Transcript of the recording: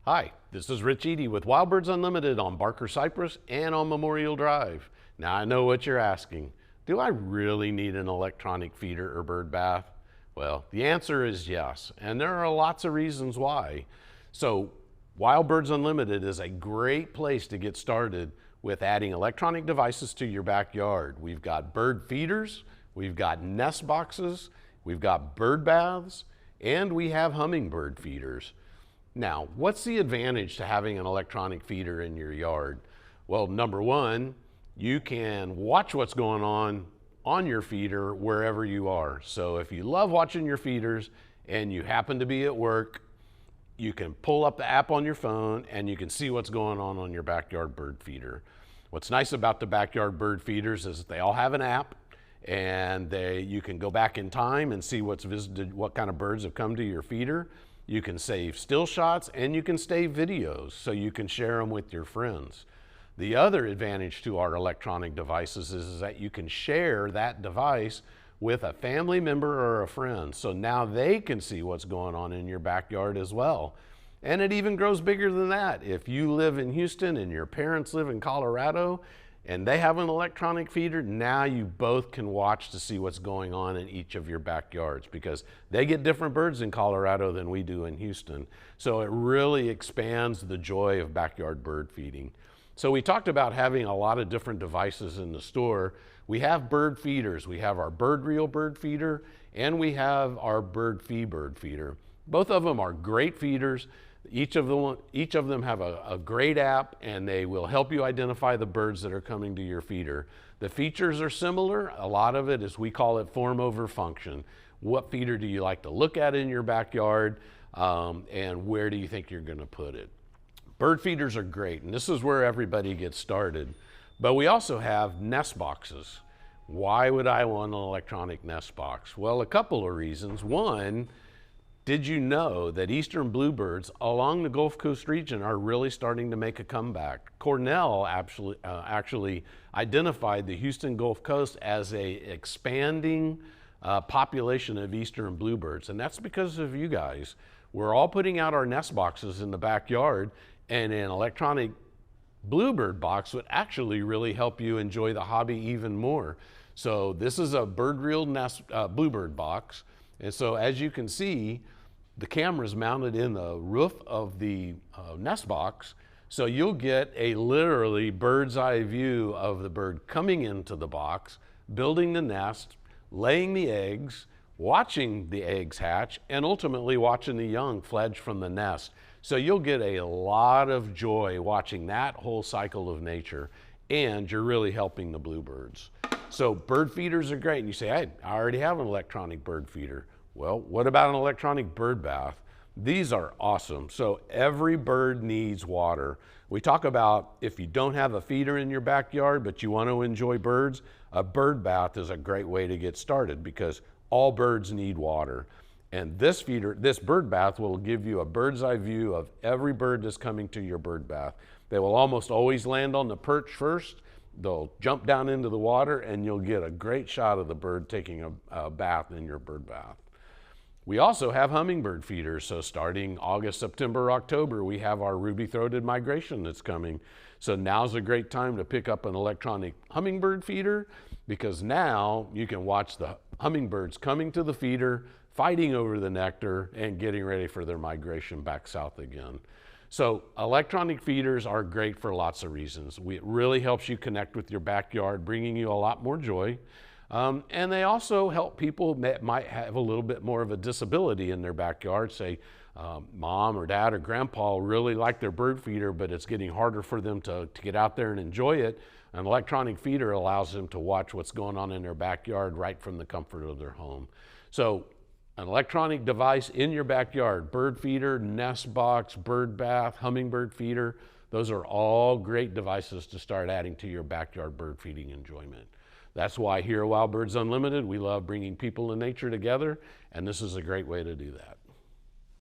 Hi, this is Rich Edie with Wild Birds Unlimited on Barker Cypress and on Memorial Drive. Now I know what you're asking. Do I really need an electronic feeder or bird bath? Well, the answer is yes, and there are lots of reasons why. So Wild Birds Unlimited is a great place to get started with adding electronic devices to your backyard. We've got bird feeders, we've got nest boxes, we've got bird baths, and we have hummingbird feeders. Now, what's the advantage to having an electronic feeder in your yard? Well, number one, you can watch what's going on your feeder wherever you are. So if you love watching your feeders and you happen to be at work, you can pull up the app on your phone and you can see what's going on your backyard bird feeder. What's nice about the backyard bird feeders is they all have an app, and you can go back in time and see what's visited, what kind of birds have come to your feeder. You can save still shots and you can save videos so you can share them with your friends. The other advantage to our electronic devices is that you can share that device with a family member or a friend. So now they can see what's going on in your backyard as well. And it even grows bigger than that. If you live in Houston and your parents live in Colorado and they have an electronic feeder, now you both can watch to see what's going on in each of your backyards, because they get different birds in Colorado than we do in Houston. So it really expands the joy of backyard bird feeding. So we talked about having a lot of different devices in the store. We have bird feeders. We have our bird reel bird feeder, and we have our bird feed bird feeder. Both of them are great feeders. Each of them have a great app, and they will help you identify the birds that are coming to your feeder. The features are similar. A lot of it is, we call it form over function. What feeder do you like to look at in your backyard, and where do you think you're going to put it? Bird feeders are great, and this is where everybody gets started. But we also have nest boxes. Why would I want an electronic nest box? Well, a couple of reasons. One, did you know that eastern bluebirds along the Gulf Coast region are really starting to make a comeback? Cornell actually identified the Houston Gulf Coast as an expanding population of eastern bluebirds, and that's because of you guys. We're all putting out our nest boxes in the backyard, and an electronic bluebird box would actually really help you enjoy the hobby even more. So this is a bird reel nest bluebird box, and so as you can see, the camera's mounted in the roof of the nest box, so you'll get a literally bird's eye view of the bird coming into the box, building the nest, laying the eggs, watching the eggs hatch, and ultimately watching the young fledge from the nest. So you'll get a lot of joy watching that whole cycle of nature, and you're really helping the bluebirds. So bird feeders are great, and you say, hey, I already have an electronic bird feeder. Well, what about an electronic bird bath? These are awesome. So every bird needs water. We talk about, if you don't have a feeder in your backyard, but you want to enjoy birds, a bird bath is a great way to get started, because all birds need water. And this bird bath will give you a bird's eye view of every bird that's coming to your bird bath. They will almost always land on the perch first. They'll jump down into the water, and you'll get a great shot of the bird taking a bath in your bird bath. We also have hummingbird feeders. So starting August, September, October, we have our ruby-throated migration that's coming. So now's a great time to pick up an electronic hummingbird feeder, because now you can watch the hummingbirds coming to the feeder, fighting over the nectar, and getting ready for their migration back south again. So electronic feeders are great for lots of reasons. It really helps you connect with your backyard, bringing you a lot more joy. And they also help people that might have a little bit more of a disability in their backyard. Say mom or dad or grandpa really like their bird feeder, but it's getting harder for them to get out there and enjoy it. An electronic feeder allows them to watch what's going on in their backyard right from the comfort of their home. So an electronic device in your backyard, bird feeder, nest box, bird bath, hummingbird feeder, those are all great devices to start adding to your backyard bird feeding enjoyment. That's why here at Wild Birds Unlimited, we love bringing people and nature together, and this is a great way to do that.